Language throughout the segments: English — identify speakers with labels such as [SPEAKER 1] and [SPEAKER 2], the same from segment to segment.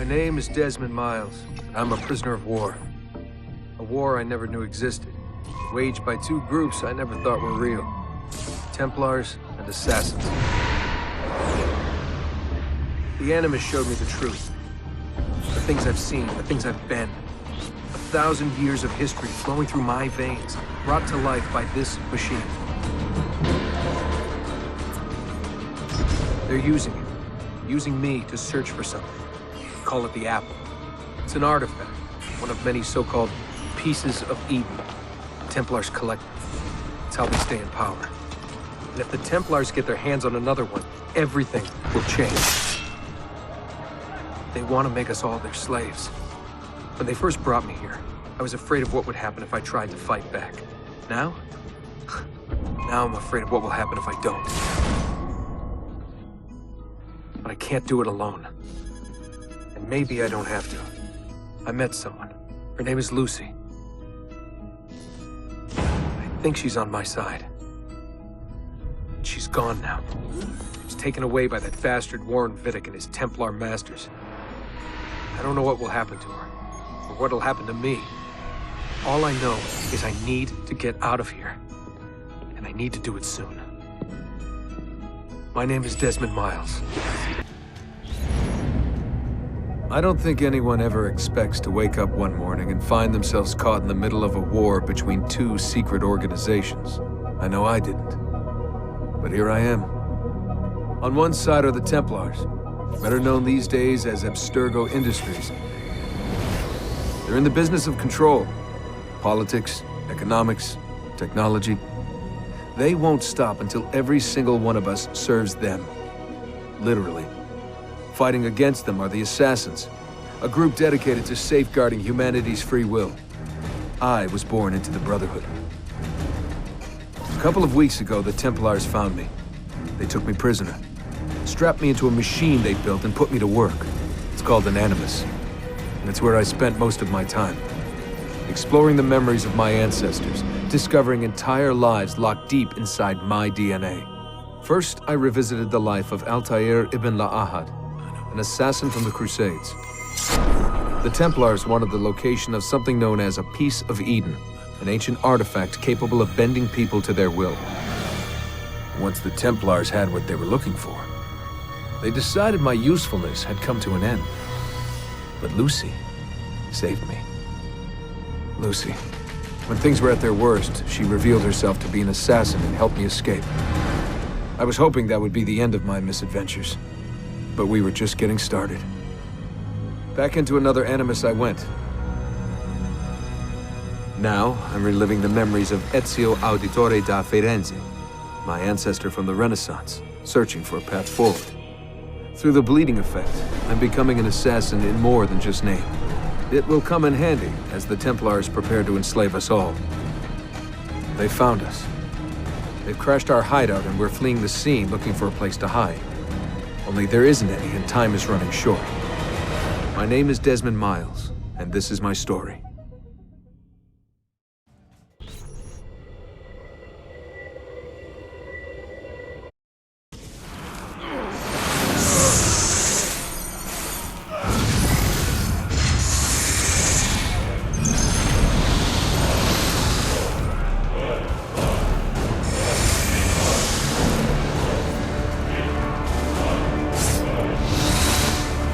[SPEAKER 1] My name is Desmond Miles. I'm a prisoner of war. A war I never knew existed, waged by two groups I never thought were real. Templars and Assassins. The Animus showed me the truth. The things I've seen, the things I've been. 1,000 years of history flowing through my veins, brought to life by this machine. They're using it. Using me to search for something. Call it the Apple. It's an artifact, one of many so-called pieces of Eden. Templars collect them. It's how they stay in power. And if the Templars get their hands on another one, everything will change. They want to make us all their slaves. When they first brought me here, I was afraid of what would happen if I tried to fight back. Now? Now I'm afraid of what will happen if I don't. But I can't do it alone. And maybe I don't have to. I met someone. Her name is Lucy. I think she's on my side. She's gone now. She was taken away by that bastard Warren Vidic and his Templar masters. I don't know what will happen to her, or what'll happen to me. All I know is I need to get out of here. And I need to do it soon. My name is Desmond Miles. I don't think anyone ever expects to wake up one morning and find themselves caught in the middle of a war between two secret organizations. I know I didn't. But here I am. On one side are the Templars, better known these days as Abstergo Industries. They're in the business of control. Politics, economics, technology. They won't stop until every single one of us serves them. Literally. Fighting against them are the Assassins, a group dedicated to safeguarding humanity's free will. I was born into the Brotherhood. A couple of weeks ago, the Templars found me. They took me prisoner, strapped me into a machine they built and put me to work. It's called an Animus, and it's where I spent most of my time. Exploring the memories of my ancestors, discovering entire lives locked deep inside my DNA. First, I revisited the life of Altair ibn La'ahad, an assassin from the Crusades. The Templars wanted the location of something known as a piece of Eden, an ancient artifact capable of bending people to their will. Once the Templars had what they were looking for, they decided my usefulness had come to an end. But Lucy saved me. Lucy. When things were at their worst, she revealed herself to be an assassin and helped me escape. I was hoping that would be the end of my misadventures, but we were just getting started. Back into another Animus I went. Now, I'm reliving the memories of Ezio Auditore da Firenze, my ancestor from the Renaissance, searching for a path forward. Through the bleeding effect, I'm becoming an assassin in more than just name. It will come in handy as the Templars prepare to enslave us all. They found us. They've crashed our hideout and we're fleeing the scene looking for a place to hide. Only there isn't any and time is running short. My name is Desmond Miles, and this is my story.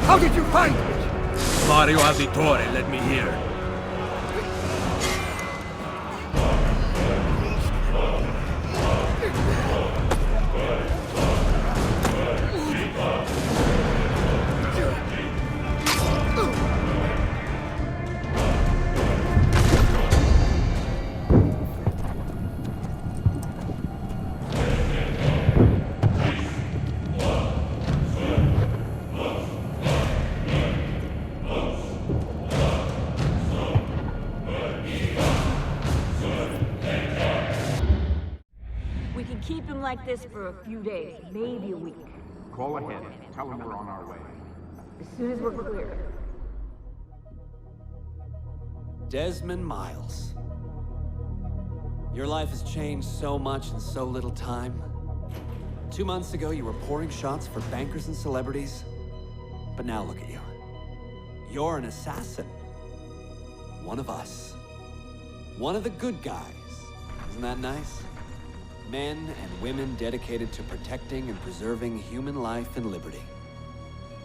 [SPEAKER 2] How did you find it?
[SPEAKER 3] Mario Auditore led me here.
[SPEAKER 4] Keep him like this for a few days, maybe a week.
[SPEAKER 2] Call ahead. Tell him we're on our way.
[SPEAKER 4] As soon as we're clear.
[SPEAKER 5] Desmond Miles. Your life has changed so much in so little time. 2 months ago, you were pouring shots for bankers and celebrities. But now look at you. You're an assassin. One of us. One of the good guys. Isn't that nice? Men and women dedicated to protecting and preserving human life and liberty.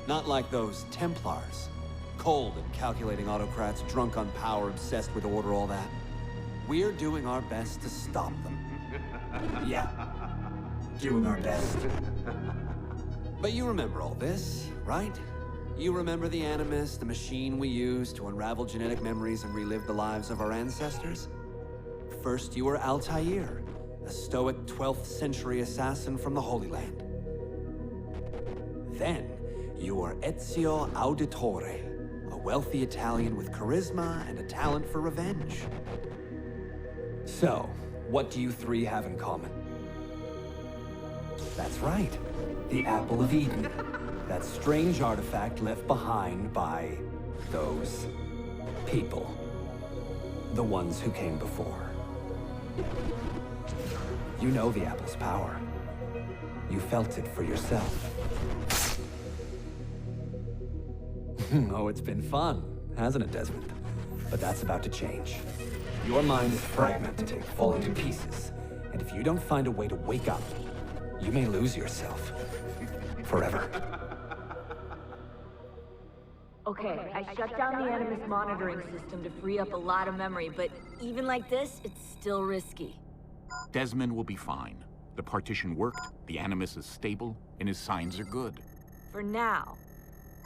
[SPEAKER 5] Not like those Templars. Cold and calculating autocrats, drunk on power, obsessed with order, all that. We're doing our best to stop them. Yeah. Doing our best. But you remember all this, right? You remember the Animus, the machine we used to unravel genetic memories and relive the lives of our ancestors? First, you were Altair, a stoic 12th century assassin from the Holy Land. Then, you were Ezio Auditore, a wealthy Italian with charisma and a talent for revenge. So, what do you three have in common? That's right, the Apple of Eden. That strange artifact left behind by those people. The ones who came before. You know the Apple's power. You felt it for yourself. Oh, it's been fun, hasn't it, Desmond? But that's about to change. Your mind is fragmented, falling to pieces. And if you don't find a way to wake up, you may lose yourself. Forever.
[SPEAKER 4] Okay, I shut down the Animus monitoring system to free up a lot of memory, but even like this, it's still risky.
[SPEAKER 2] Desmond will be fine. The partition worked, the Animus is stable, and his signs are good.
[SPEAKER 4] For now.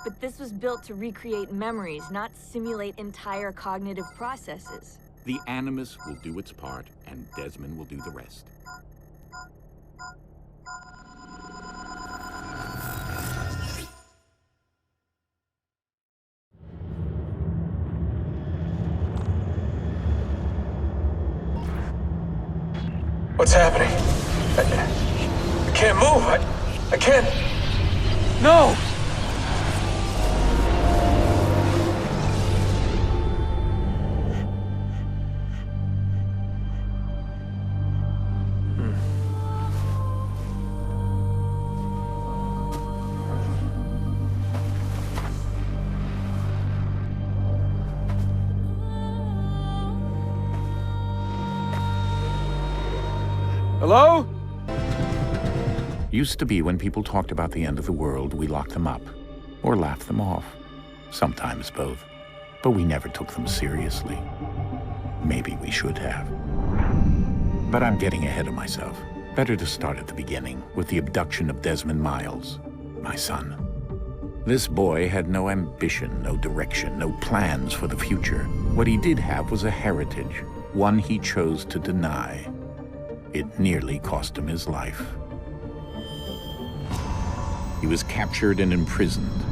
[SPEAKER 4] But this was built to recreate memories, not simulate entire cognitive processes.
[SPEAKER 2] The Animus will do its part, and Desmond will do the rest.
[SPEAKER 1] What's happening? I can't move. I can't. No! Hello?
[SPEAKER 2] Used to be when people talked about the end of the world, we locked them up. Or laughed them off. Sometimes both. But we never took them seriously. Maybe we should have. But I'm getting ahead of myself. Better to start at the beginning, with the abduction of Desmond Miles, my son. This boy had no ambition, no direction, no plans for the future. What he did have was a heritage, one he chose to deny. It nearly cost him his life. He was captured and imprisoned.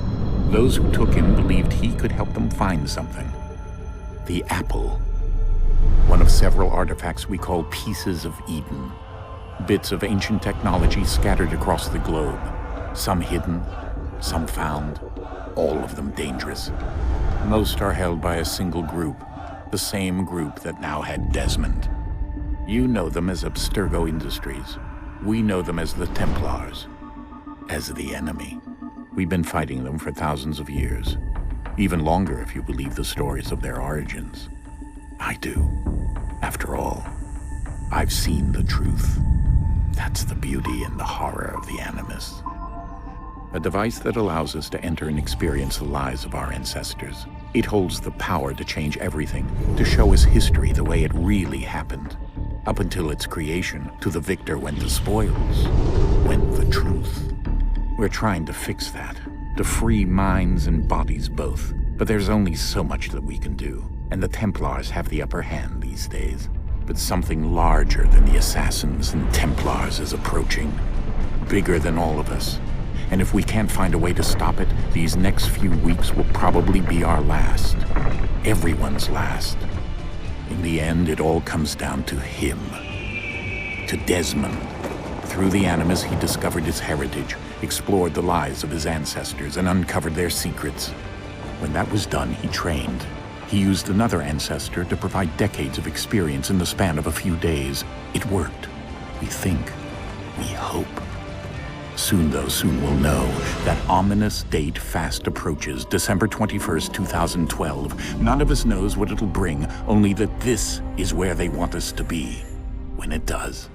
[SPEAKER 2] Those who took him believed he could help them find something. The Apple. One of several artifacts we call pieces of Eden. Bits of ancient technology scattered across the globe. Some hidden, some found, all of them dangerous. Most are held by a single group, the same group that now had Desmond. You know them as Abstergo Industries. We know them as the Templars, as the enemy. We've been fighting them for thousands of years, even longer if you believe the stories of their origins. I do. After all, I've seen the truth. That's the beauty and the horror of the Animus. A device that allows us to enter and experience the lives of our ancestors. It holds the power to change everything, to show us history the way it really happened. Up until its creation, to the victor went the spoils, went the truth. We're trying to fix that, to free minds and bodies both. But there's only so much that we can do, and the Templars have the upper hand these days. But something larger than the Assassins and Templars is approaching, bigger than all of us. And if we can't find a way to stop it, these next few weeks will probably be our last. Everyone's last. In the end, it all comes down to him. To Desmond. Through the Animus, he discovered his heritage, explored the lives of his ancestors, and uncovered their secrets. When that was done, he trained. He used another ancestor to provide decades of experience in the span of a few days. It worked. We think. We hope. Soon, though, soon we'll know. That ominous date fast approaches, December 21st, 2012. None of us knows what it'll bring, only that this is where they want us to be, when it does.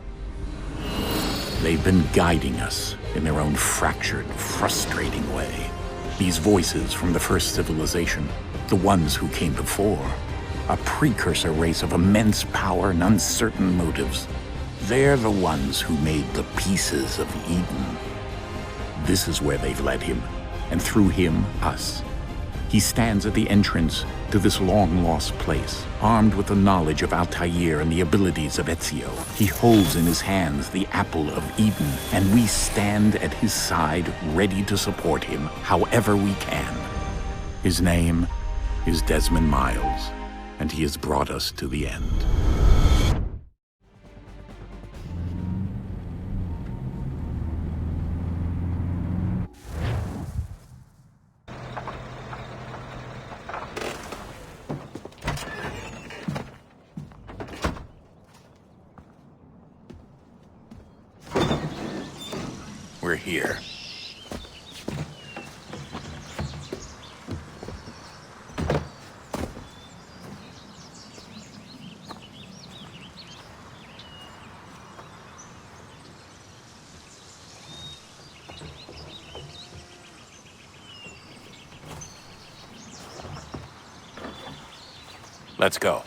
[SPEAKER 2] They've been guiding us in their own fractured, frustrating way. These voices from the first civilization, the ones who came before, a precursor race of immense power and uncertain motives. They're the ones who made the pieces of Eden. This is where they've led him, and through him, us. He stands at the entrance to this long-lost place, armed with the knowledge of Altair and the abilities of Ezio. He holds in his hands the apple of Eden, and we stand at his side, ready to support him however we can. His name is Desmond Miles, and he has brought us to the end. We're here. Let's go.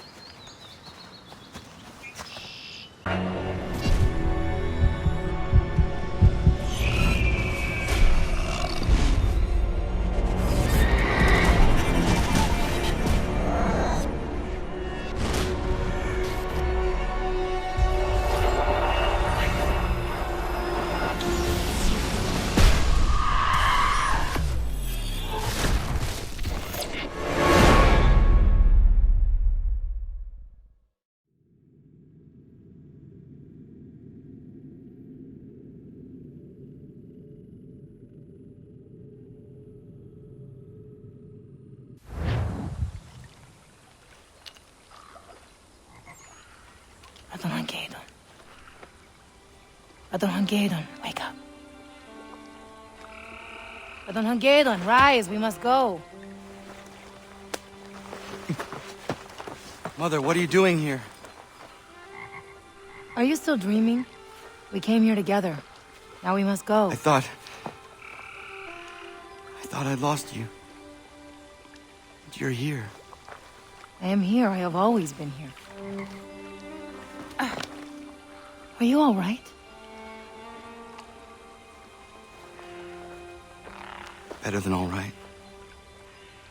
[SPEAKER 6] Adonhangedon, wake up. Adonhangedon, rise, we must go.
[SPEAKER 7] Mother, what are you doing here?
[SPEAKER 6] Are you still dreaming? We came here together. Now we must go.
[SPEAKER 7] I thought I'd lost you. But you're here.
[SPEAKER 6] I am here. I have always been here. Are you all right?
[SPEAKER 7] Better than all right.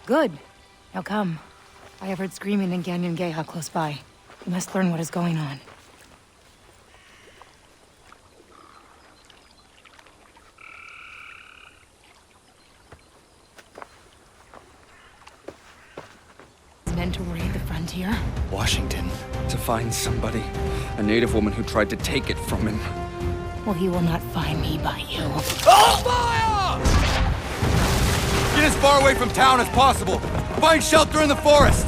[SPEAKER 6] Good. Now come. I have heard screaming in Ganyan Geha close by. We must learn what is going on. Men to raid the frontier?
[SPEAKER 8] Washington, to find somebody. A native woman who tried to take it from him.
[SPEAKER 6] Well, he will not find me by you.
[SPEAKER 8] Oh, fire!
[SPEAKER 7] Get as far away from town as possible. Find shelter in the forest.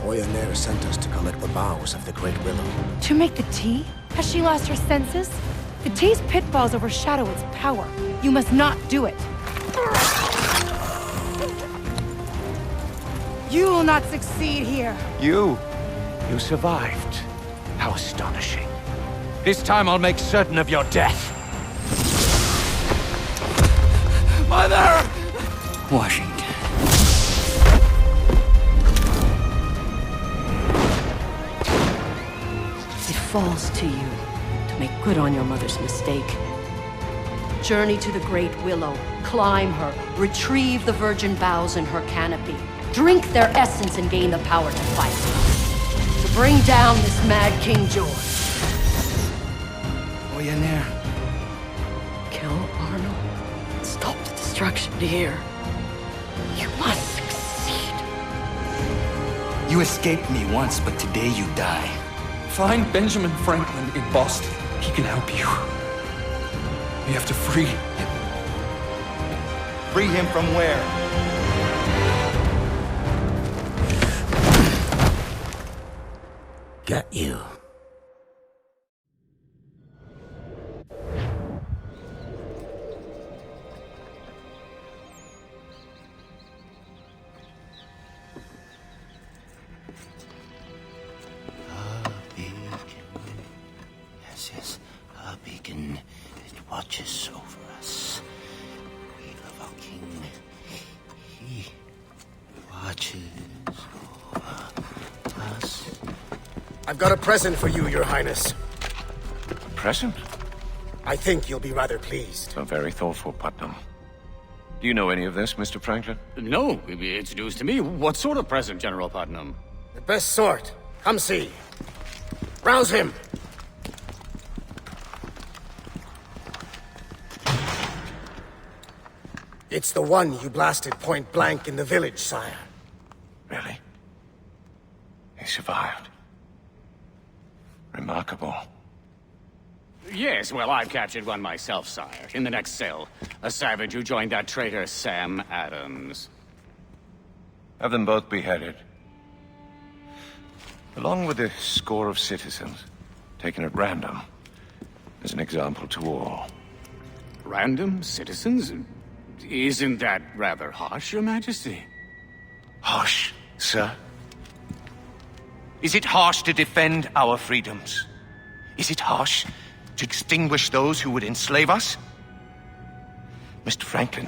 [SPEAKER 9] Oyaner sent us to collect the boughs of the Great Willow.
[SPEAKER 6] To make the tea? Has she lost her senses? The tea's pitfalls overshadow its power. You must not do it. You will not succeed here.
[SPEAKER 10] You survived. How astonishing. This time I'll make certain of your death.
[SPEAKER 8] Mother! Washington.
[SPEAKER 11] It falls to you to make good on your mother's mistake. Journey to the Great Willow, climb her, retrieve the virgin boughs in her canopy, drink their essence and gain the power to fight. To bring down this mad King George.
[SPEAKER 7] Oyaner.
[SPEAKER 11] Kill Arnold. Stop the destruction here. You must succeed.
[SPEAKER 8] You escaped me once, but today you die. Find Benjamin Franklin in Boston. He can help you. You have to free him.
[SPEAKER 7] Free him from where?
[SPEAKER 9] Get you.
[SPEAKER 7] watches over us. We love our king. He watches over us.
[SPEAKER 9] I've got a present for you, Your Highness.
[SPEAKER 10] A present?
[SPEAKER 9] I think you'll be rather pleased.
[SPEAKER 10] So very thoughtful, Putnam. Do you know any of this, Mr. Franklin?
[SPEAKER 12] No, it's news to me. What sort of present, General Putnam?
[SPEAKER 9] The best sort. Come see. Rouse him! It's the one you blasted point blank in the village, sire.
[SPEAKER 10] Really? He survived. Remarkable.
[SPEAKER 12] Yes, well, I've captured one myself, sire. In the next cell. A savage who joined that traitor Sam Adams.
[SPEAKER 10] Have them both beheaded. Along with a score of citizens, taken at random, as an example to all.
[SPEAKER 12] Random citizens? Isn't that rather harsh, Your Majesty?
[SPEAKER 10] Harsh, sir? Is it harsh to defend our freedoms? Is it harsh to extinguish those who would enslave us? Mr. Franklin,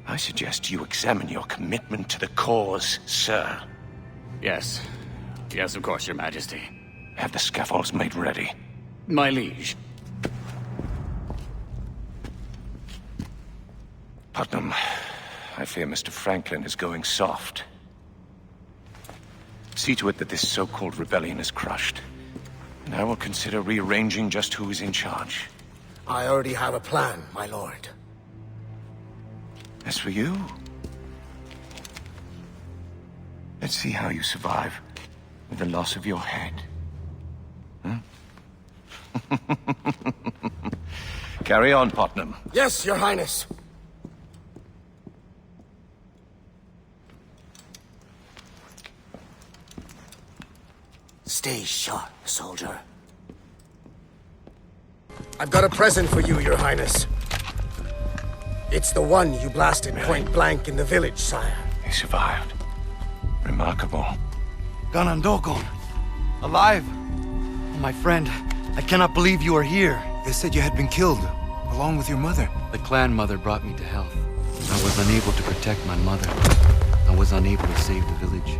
[SPEAKER 10] I suggest you examine your commitment to the cause, sir.
[SPEAKER 12] Yes. Yes, of course, Your Majesty.
[SPEAKER 10] Have the scaffolds made ready.
[SPEAKER 12] My liege.
[SPEAKER 10] Putnam, I fear Mr. Franklin is going soft. See to it that this so-called rebellion is crushed, and I will consider rearranging just who is in charge.
[SPEAKER 9] I already have a plan, my lord.
[SPEAKER 10] As for you, let's see how you survive with the loss of your head. Hmm? Carry on, Putnam.
[SPEAKER 9] Yes, Your Highness. Stay sharp, soldier. I've got a present for you, Your Highness. It's the one you blasted point blank in the village, sire.
[SPEAKER 10] He survived. Remarkable.
[SPEAKER 7] Ganondokon, alive. Oh, my friend, I cannot believe you are here.
[SPEAKER 13] They said you had been killed, along with your mother.
[SPEAKER 14] The clan mother brought me to health. I was unable to protect my mother. I was unable to save the village.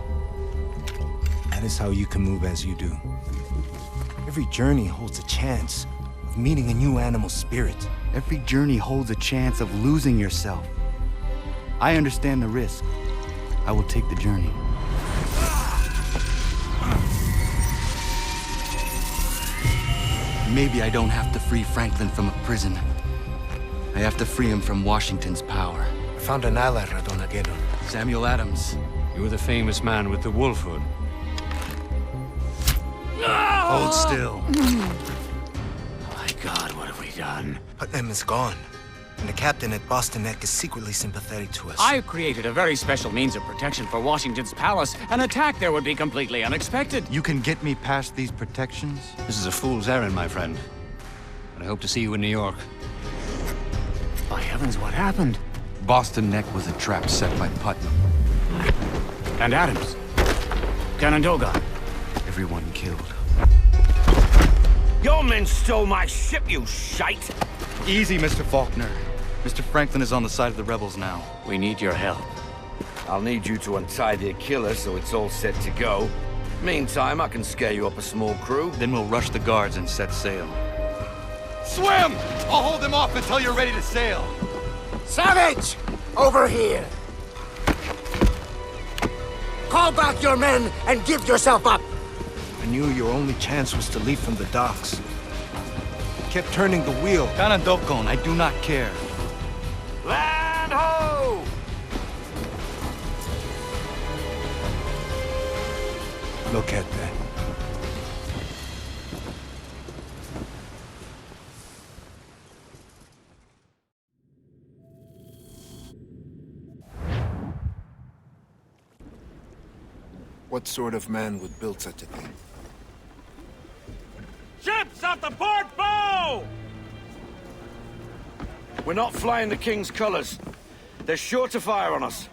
[SPEAKER 13] That is how you can move as you do. Every journey holds a chance of meeting a new animal spirit.
[SPEAKER 7] Every journey holds a chance of losing yourself. I understand the risk. I will take the journey. Maybe I don't have to free Franklin from a prison. I have to free him from Washington's power.
[SPEAKER 13] I found an ally, Radonageddon.
[SPEAKER 7] Samuel Adams.
[SPEAKER 14] You were the famous man with the wolf hood.
[SPEAKER 7] Hold still.
[SPEAKER 12] My God, what have we done?
[SPEAKER 13] Putnam is gone, and the captain at Boston Neck is secretly sympathetic to us.
[SPEAKER 12] I've created a very special means of protection for Washington's palace. An attack there would be completely unexpected.
[SPEAKER 7] You can get me past these protections?
[SPEAKER 14] This is a fool's errand, my friend. But I hope to see you in New York.
[SPEAKER 12] By heavens, what happened?
[SPEAKER 14] Boston Neck was a trap set by Putnam.
[SPEAKER 12] And Adams. Ganondorf.
[SPEAKER 14] Everyone killed.
[SPEAKER 3] Your men stole my ship, you shite!
[SPEAKER 7] Easy, Mr. Faulkner. Mr. Franklin is on the side of the rebels now.
[SPEAKER 12] We need your help.
[SPEAKER 3] I'll need you to untie the Achilles so it's all set to go. Meantime, I can scare you up a small crew.
[SPEAKER 7] Then we'll rush the guards and set sail. Swim! I'll hold them off until you're ready to sail.
[SPEAKER 9] Savage! Over here! Call back your men and give yourself up!
[SPEAKER 13] I knew your only chance was to leave from the docks. You kept turning the wheel.
[SPEAKER 7] Ganondokon, I do not care.
[SPEAKER 3] Land ho!
[SPEAKER 13] Look at that.
[SPEAKER 9] What sort of man would build such a thing?
[SPEAKER 3] Ships at the port bow! We're not flying the King's colors. They're sure to fire on us.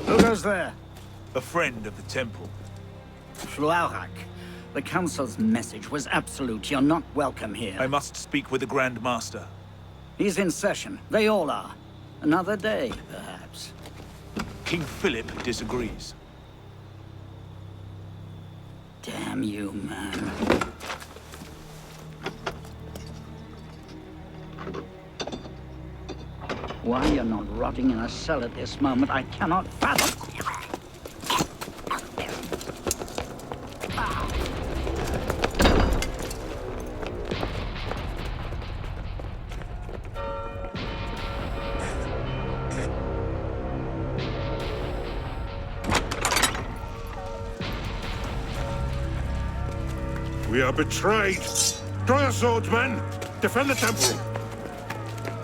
[SPEAKER 15] Who goes there?
[SPEAKER 16] A friend of the temple.
[SPEAKER 15] Shluarak. The Council's message was absolute. You're not welcome here.
[SPEAKER 16] I must speak with the Grand Master.
[SPEAKER 15] He's in session. They all are. Another day, perhaps.
[SPEAKER 16] King Philip disagrees.
[SPEAKER 15] Damn you, man. Why you're not rotting in a cell at this moment, I cannot fathom.
[SPEAKER 17] We are betrayed. Draw your swords, men. Defend the temple.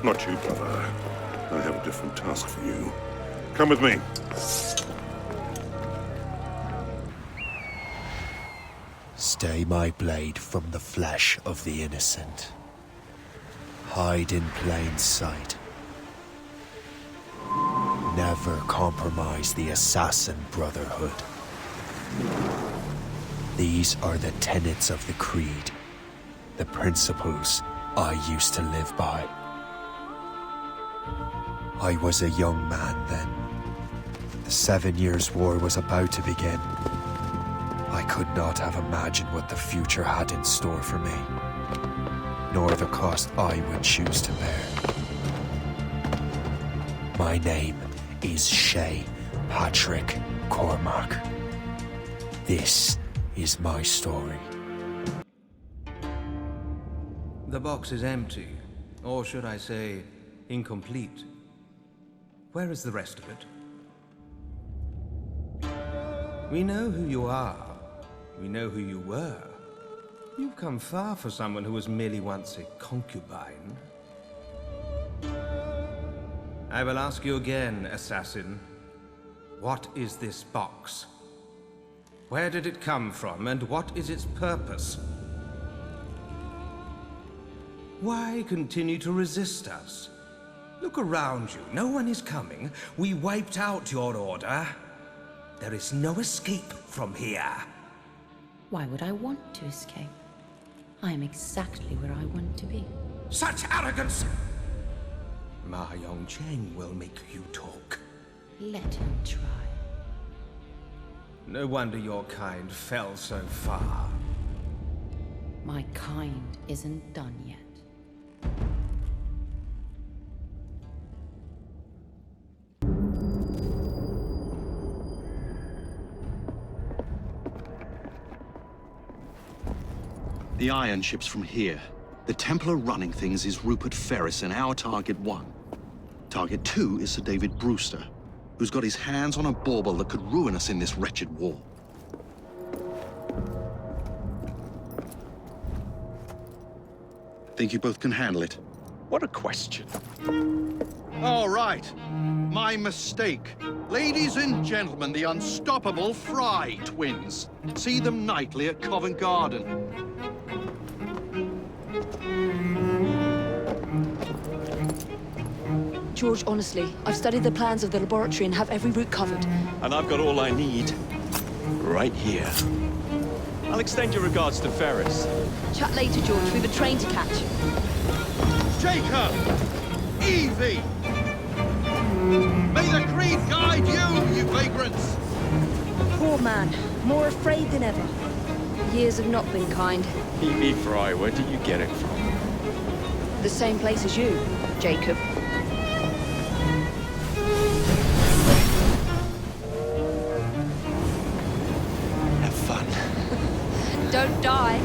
[SPEAKER 17] Not you, brother. I have a different task for you. Come with me.
[SPEAKER 13] Stay my blade from the flesh of the innocent. Hide in plain sight. Never compromise the assassin Brotherhood. These are the tenets of the Creed, the principles I used to live by. I was a young man then. The 7 Years' War was about to begin. I could not have imagined what the future had in store for me, nor the cost I would choose to bear. My name is Shay Patrick Cormac. This is my story.
[SPEAKER 18] The box is empty, or should I say, incomplete. Where is the rest of it? We know who you are. We know who you were. You've come far for someone who was merely once a concubine. I will ask you again, assassin. What is this box? Where did it come from, and what is its purpose? Why continue to resist us? Look around you. No one is coming. We wiped out your order. There is no escape from here.
[SPEAKER 19] Why would I want to escape? I am exactly where I want to be.
[SPEAKER 18] Such arrogance! Ma Yongcheng will make you talk.
[SPEAKER 19] Let him try.
[SPEAKER 18] No wonder your kind fell so far.
[SPEAKER 19] My kind isn't done yet.
[SPEAKER 20] The iron ship's from here. The Templar running things is Rupert Ferris and our target 1. Target 2 is Sir David Brewster, who's got his hands on a bauble that could ruin us in this wretched war. Think you both can handle it?
[SPEAKER 10] What a question.
[SPEAKER 20] All right. My mistake. Ladies and gentlemen, the unstoppable Fry twins. See them nightly at Covent Garden.
[SPEAKER 21] George, honestly, I've studied the plans of the laboratory and have every route covered.
[SPEAKER 22] And I've got all I need right here. I'll extend your regards to Ferris.
[SPEAKER 21] Chat later, George. We've a train to catch.
[SPEAKER 20] Jacob! Evie! May the Creed guide you, you vagrants!
[SPEAKER 21] Poor man. More afraid than ever. Years have not been kind.
[SPEAKER 22] Evie Fry, where did you get it from?
[SPEAKER 21] The same place as you, Jacob.
[SPEAKER 22] Have fun.
[SPEAKER 21] Don't die.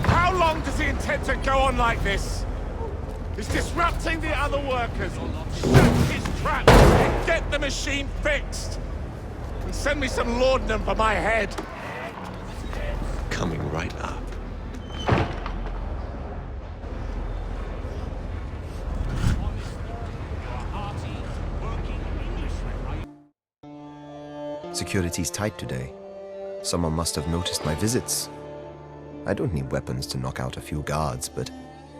[SPEAKER 10] How long does he intend to go on like this? He's disrupting the other workers. Set his traps and get the machine fixed. And send me some laudanum for my head.
[SPEAKER 22] Coming right up.
[SPEAKER 4] Security's tight today. Someone must have noticed my visits. I don't need weapons to knock out a few guards, but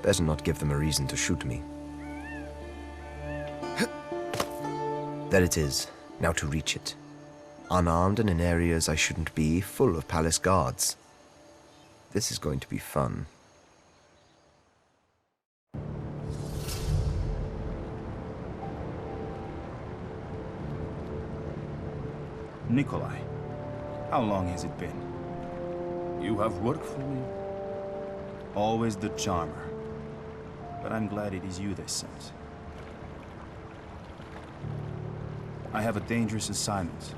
[SPEAKER 4] better not give them a reason to shoot me. There it is. Now to reach it. Unarmed and in areas I shouldn't be, full of palace guards. This is going to be fun.
[SPEAKER 5] Nikolai, how long has it been? You have worked for me. Always the charmer. But I'm glad it is you they sent. I have a dangerous assignment.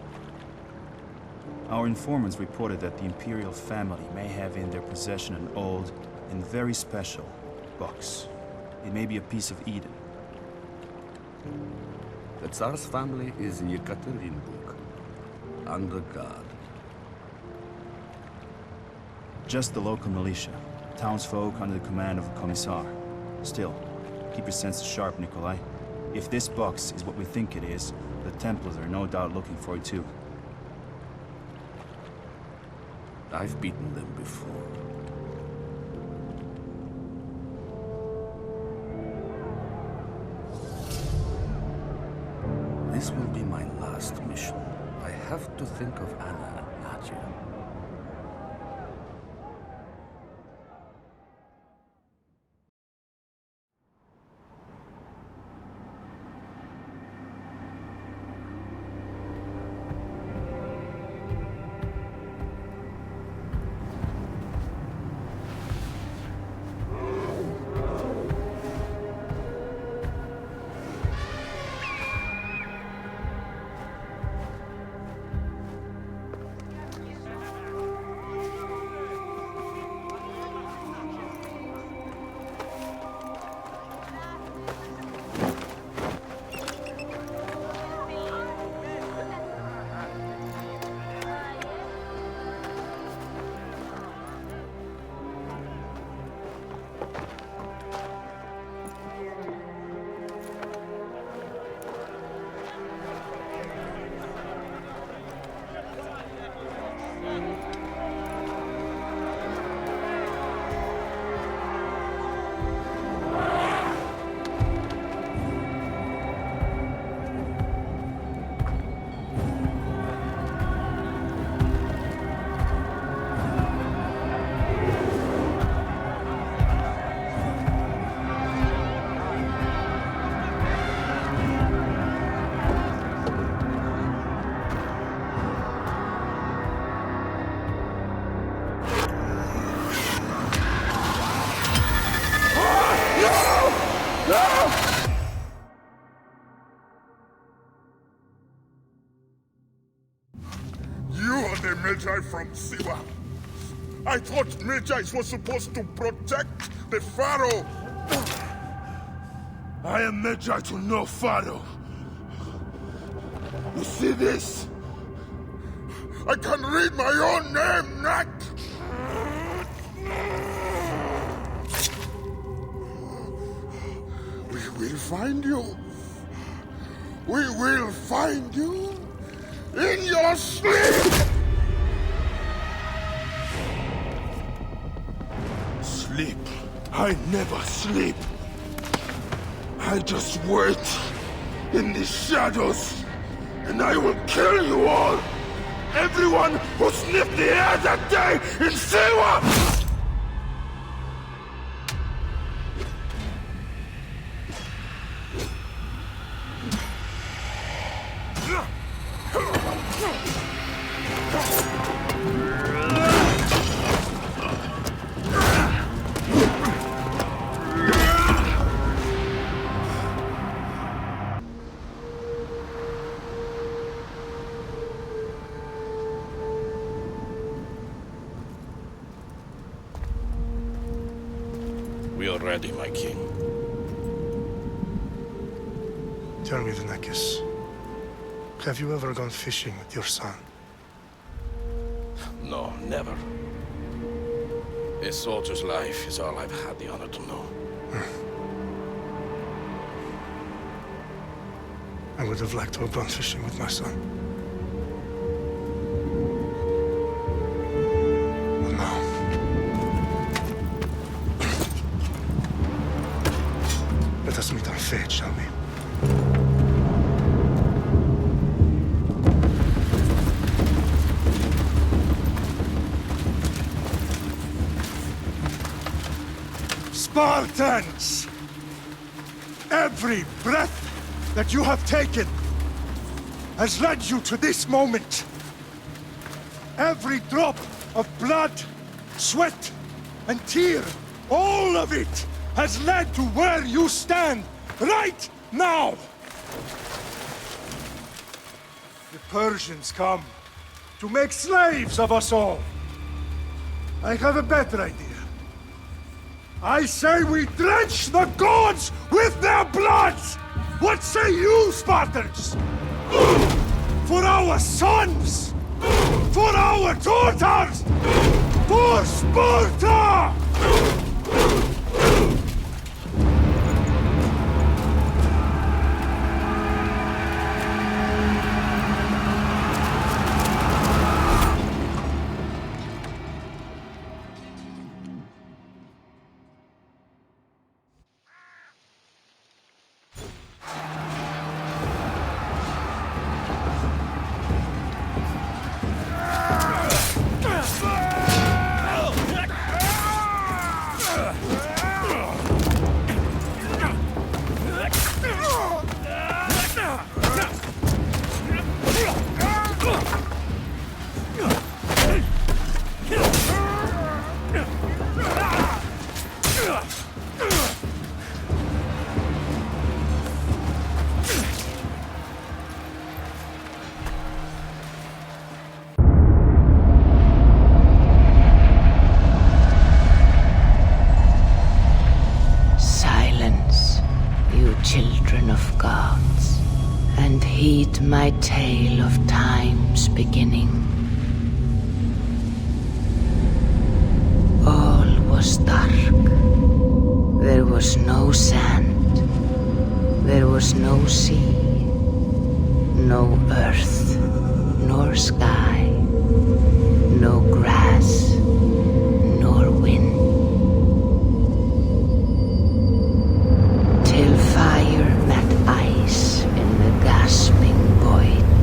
[SPEAKER 5] Our informants reported that the Imperial family may have in their possession an old and very special box. It may be a piece of Eden.
[SPEAKER 23] The Tsar's family is in Yekaterinburg, under guard.
[SPEAKER 5] Just the local militia, townsfolk under the command of a commissar. Still, keep your senses sharp, Nikolai. If this box is what we think it is, the Templars are no doubt looking for it too.
[SPEAKER 23] I've beaten them before. This will be my last mission. I have to think of Anna and Nadia.
[SPEAKER 17] Magi from Siwa. I thought Magi's were supposed to protect the Pharaoh. I am Magi to no Pharaoh. You see this? I can read my own name, Nat. We will find you. We will find you in your sleep. Sleep. I never sleep. I just wait in the shadows, and I will kill you all. Everyone who sniffed the air that day in Siwa!
[SPEAKER 23] We are ready, my king.
[SPEAKER 9] Tell me, Venekis, have you ever gone fishing with your son?
[SPEAKER 23] No, never. A soldier's life is all I've had the honor to know.
[SPEAKER 9] I would have liked to have gone fishing with my son.
[SPEAKER 17] Let us meet our fate, shall we? Spartans! Every breath that you have taken has led you to this moment. Every drop of blood, sweat, and tear, all of it has led to where you stand right now. The Persians come to make slaves of us all. I have a better idea. I say we drench the gods with their blood! What say you, Spartans? For our sons! For our daughters! For Sparta!
[SPEAKER 1] My tale of time's beginning. All was dark. There was no sand. There was no sea. No earth, nor sky. No grass, nor wind. Till fire met ice in the gasping void.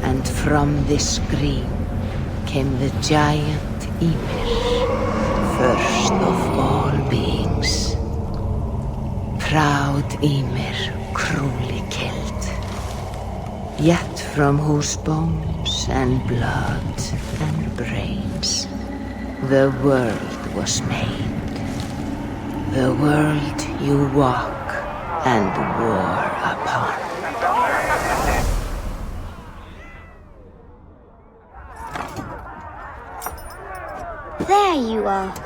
[SPEAKER 1] And from this scream came the giant Ymir, first of all beings. Proud Ymir, cruelly killed, yet from whose bones and blood and brains the world was made. The world you walk and war upon.
[SPEAKER 2] There you are.